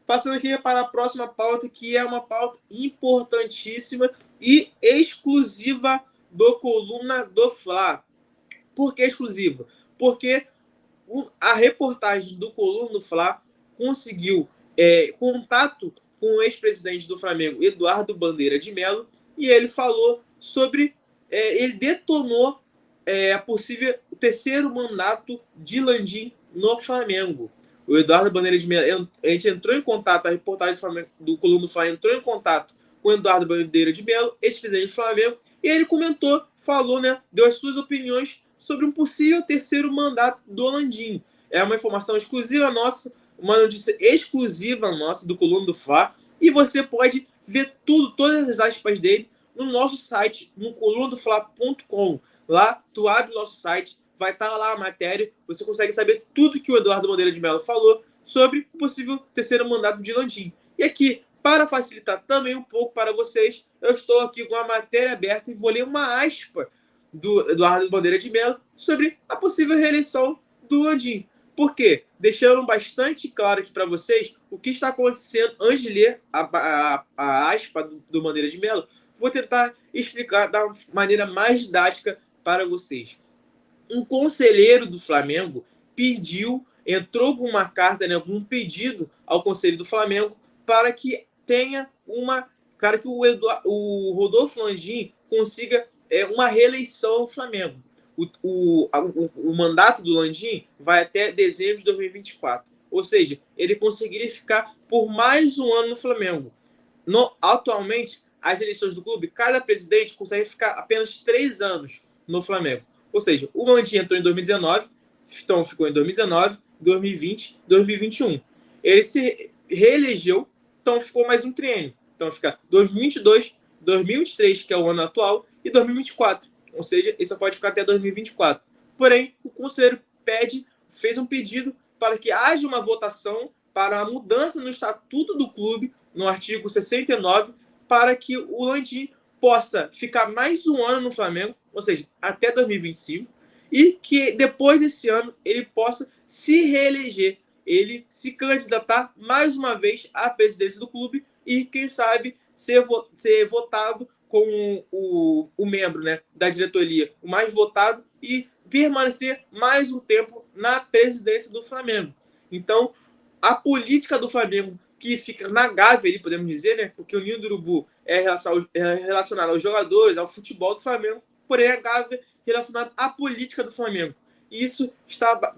Passando aqui para a próxima pauta, que é uma pauta importantíssima e exclusiva do Coluna do Fla. Por que exclusiva? Porque a reportagem do Coluna do Fla conseguiu contato com o ex-presidente do Flamengo, Eduardo Bandeira de Mello, e ele falou sobre... ele detonou a possível terceiro mandato de Landim no Flamengo. O Eduardo Bandeira de Mello, a gente entrou em contato, a reportagem do Coluna do Fla entrou em contato com o Eduardo Bandeira de Mello, ex-presidente do Flamengo, e ele comentou, falou, né, deu as suas opiniões sobre um possível terceiro mandato do Landim. É uma informação exclusiva nossa, uma notícia exclusiva nossa do Coluna do Fla, e você pode ver tudo, todas as aspas dele, no nosso site, no colunadofla.com. Lá, tu abre o nosso site, vai estar lá a matéria, você consegue saber tudo que o Eduardo Bandeira de Mello falou sobre o possível terceiro mandato de Landim. E aqui, para facilitar também um pouco para vocês, eu estou aqui com a matéria aberta e vou ler uma aspa do Eduardo Bandeira de Mello sobre a possível reeleição do Landim. Por quê? Deixando bastante claro aqui para vocês o que está acontecendo. Antes de ler a aspa do Bandeira de Mello, vou tentar explicar da maneira mais didática para vocês. Um conselheiro do Flamengo entrou com uma carta, né, com um pedido ao Conselho do Flamengo para que o Rodolfo Landim consiga uma reeleição no Flamengo. O mandato do Landim vai até dezembro de 2024. Ou seja, ele conseguiria ficar por mais um ano no Flamengo. Atualmente, as eleições do clube, cada presidente consegue ficar apenas 3 anos no Flamengo. Ou seja, o Landim entrou em 2019, então ficou em 2019, 2020, 2021. Ele se reelegeu, então ficou mais um triênio. Então fica 2022, 2023, que é o ano atual, e 2024. Ou seja, ele só pode ficar até 2024. Porém, o conselheiro fez um pedido para que haja uma votação para a mudança no estatuto do clube, no artigo 69, para que o Landim possa ficar mais um ano no Flamengo, ou seja, até 2025, e que depois desse ano ele possa se reeleger, ele se candidatar mais uma vez à presidência do clube e, quem sabe, ser votado como o membro, né, da diretoria, o mais votado, e permanecer mais um tempo na presidência do Flamengo. Então, a política do Flamengo, que fica na gávea, podemos dizer, né, porque o Ninho do Urubu é relacionado aos jogadores, ao futebol do Flamengo, porém a gávea relacionada à política do Flamengo. E isso está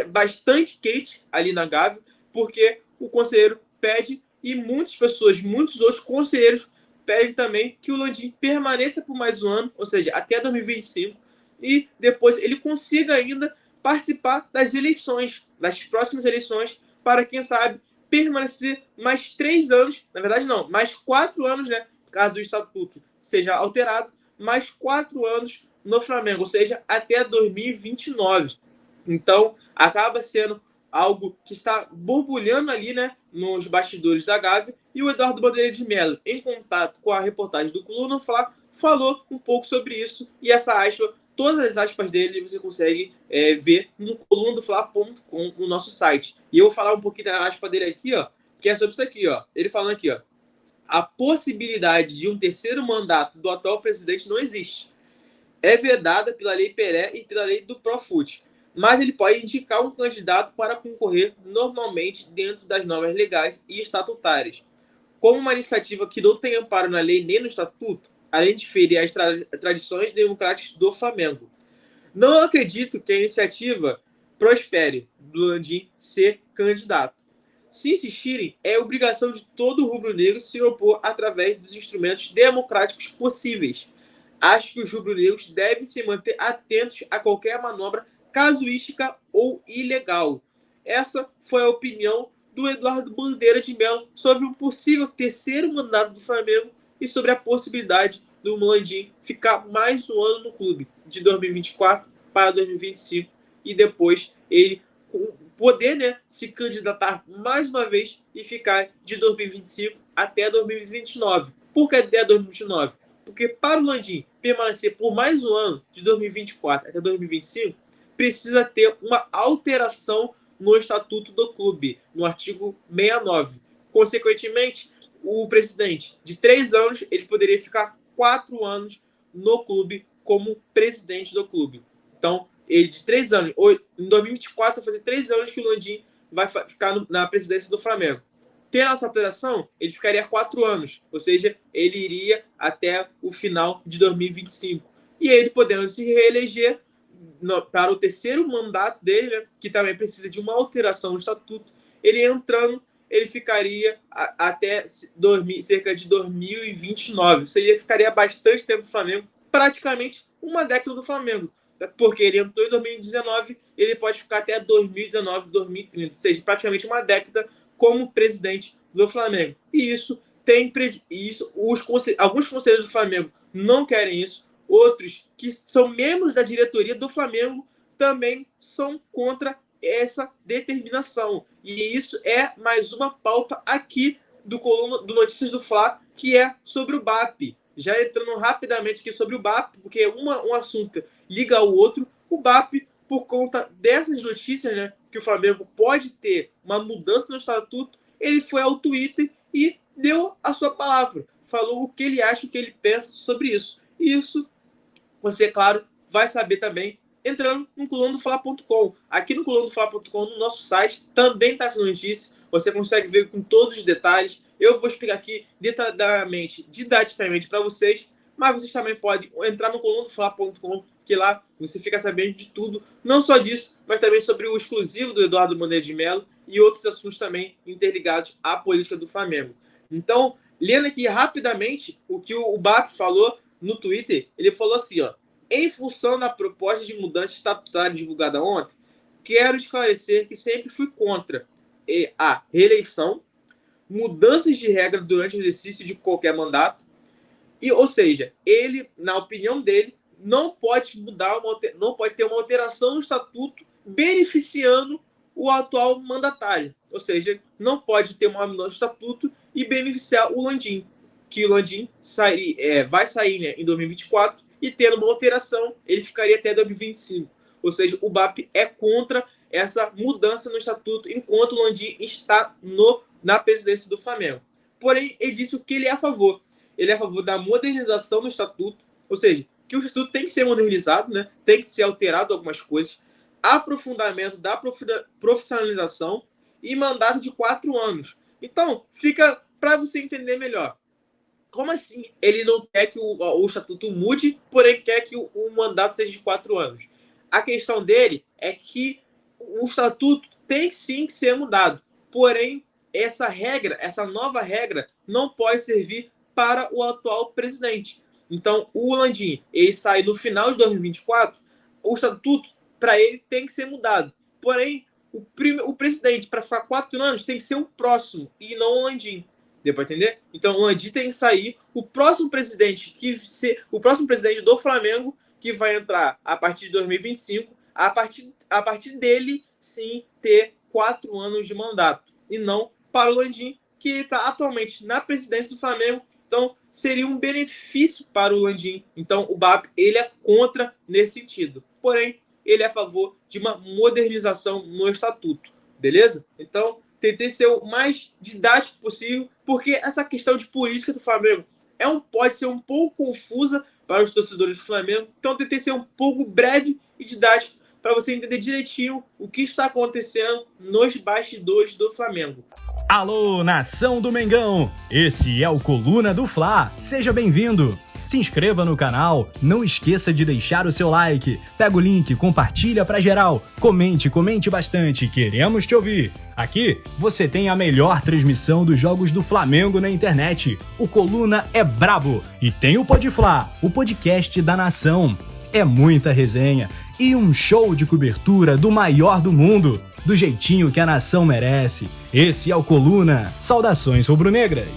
bastante quente ali na gávea, porque o conselheiro pede, e muitas pessoas, muitos outros conselheiros pedem também que o Landim permaneça por mais um ano, ou seja, até 2025, e depois ele consiga ainda participar das eleições, das próximas eleições, para, quem sabe, permanecer mais 3 anos, na verdade não, mais 4 anos, né, caso o estatuto seja alterado, mais 4 anos no Flamengo, ou seja, até 2029. Então, acaba sendo algo que está borbulhando ali, né, nos bastidores da Gávea, e o Eduardo Bandeira de Mello, em contato com a reportagem do Coluna do Fla, falou um pouco sobre isso, e essa aspa, todas as aspas dele você consegue ver no colunadofla.com, no nosso site. E eu vou falar um pouquinho da aspa dele aqui, ó, que é sobre isso aqui, ó. Ele falando aqui, ó: a possibilidade de um terceiro mandato do atual presidente não existe. É vedada pela Lei Pelé e pela Lei do Profut, mas ele pode indicar um candidato para concorrer normalmente dentro das normas legais e estatutárias. Como uma iniciativa que não tem amparo na lei nem no estatuto, além de ferir as tradições democráticas do Flamengo. Não acredito que a iniciativa prospere do Landim ser candidato. Se insistirem, é obrigação de todo rubro-negro se opor através dos instrumentos democráticos possíveis. Acho que os rubro-negros devem se manter atentos a qualquer manobra casuística ou ilegal. Essa foi a opinião do Eduardo Bandeira de Mello sobre um possível terceiro mandato do Flamengo e sobre a possibilidade do Landim ficar mais um ano no clube, de 2024 para 2025, e depois ele poder, né, se candidatar mais uma vez e ficar de 2025 até 2029. Por que até 2029? Porque para o Landim permanecer por mais um ano, de 2024 até 2025, precisa ter uma alteração no estatuto do clube, no artigo 69, Consequentemente, o presidente de 3 anos, ele poderia ficar 4 anos no clube como presidente do clube. Então, ele de 3 anos, em 2024 vai fazer 3 anos que o Landim vai ficar na presidência do Flamengo. Tendo essa alteração, ele ficaria 4 anos, ou seja, ele iria até o final de 2025. E ele podendo se reeleger para o terceiro mandato dele, né, que também precisa de uma alteração no estatuto, ele entrando, ele ficaria até cerca de 2029. Ou seja, ele ficaria bastante tempo no Flamengo, praticamente uma década do Flamengo. Porque ele entrou em 2019, ele pode ficar até 2019, 2030. Ou seja, praticamente uma década como presidente do Flamengo. E isso tem alguns conselheiros do Flamengo não querem isso. Outros que são membros da diretoria do Flamengo também são contra essa determinação. E isso é mais uma pauta aqui do Coluna do Notícias do Fla, que é sobre o BAP. Já entrando rapidamente aqui sobre o BAP, porque um assunto liga ao outro. O BAP, por conta dessas notícias, né, que o Flamengo pode ter uma mudança no estatuto, ele foi ao Twitter e deu a sua palavra. Falou o que ele acha, o que ele pensa sobre isso. E isso, você, claro, vai saber também entrando no colunadofla.com. Aqui no colunadofla.com, no nosso site, também está essa notícia. Você consegue ver com todos os detalhes. Eu vou explicar aqui detalhadamente, didaticamente para vocês, mas vocês também podem entrar no colunadofla.com, que lá você fica sabendo de tudo, não só disso, mas também sobre o exclusivo do Eduardo Bandeira de Mello e outros assuntos também interligados à política do Flamengo. Então, lendo aqui rapidamente o que o BAP falou no Twitter, ele falou assim, ó: em função da proposta de mudança estatutária divulgada ontem, quero esclarecer que sempre fui contra a reeleição, mudanças de regra durante o exercício de qualquer mandato, ou seja, ele, na opinião dele, não pode ter uma alteração no estatuto beneficiando o atual mandatário. Ou seja, não pode ter uma mudança no estatuto e beneficiar o Landim, que o Landim vai sair, né, em 2024, e tendo uma alteração, ele ficaria até 2025. Ou seja, o BAP é contra essa mudança no estatuto enquanto o Landim está na presidência do Flamengo. Porém, ele disse o que ele é a favor. Ele é a favor da modernização do estatuto, ou seja, que o estatuto tem que ser modernizado, né? Tem que ser alterado algumas coisas, aprofundamento da profissionalização e mandato de 4 anos. Então, fica para você entender melhor. Como assim ele não quer que o estatuto mude, porém quer que o mandato seja de 4 anos? A questão dele é que o estatuto tem sim que ser mudado, porém essa nova regra, não pode servir para o atual presidente. Então, o Landim, ele sai no final de 2024, o estatuto, para ele, tem que ser mudado. Porém, o presidente, para ficar 4 anos, tem que ser o próximo, e não o Landim. Deu para entender? Então, o Landim tem que sair. O próximo presidente do Flamengo, que vai entrar a partir de 2025, a partir dele, sim, ter 4 anos de mandato. E não para o Landim, que está atualmente na presidência do Flamengo. Então, seria um benefício para o Landim. Então, o BAP, ele é contra nesse sentido. Porém, ele é a favor de uma modernização no estatuto. Beleza? Então, tentei ser o mais didático possível, porque essa questão de política do Flamengo pode ser um pouco confusa para os torcedores do Flamengo. Então, tentei ser um pouco breve e didático para você entender direitinho o que está acontecendo nos bastidores do Flamengo. Alô, nação do Mengão! Esse é o Coluna do Fla. Seja bem-vindo! Se inscreva no canal, não esqueça de deixar o seu like, pega o link, compartilha pra geral, comente bastante, queremos te ouvir. Aqui você tem a melhor transmissão dos jogos do Flamengo na internet. O Coluna é brabo e tem o Pod Fla, o podcast da nação. É muita resenha e um show de cobertura do maior do mundo, do jeitinho que a nação merece. Esse é o Coluna. Saudações rubro-negras!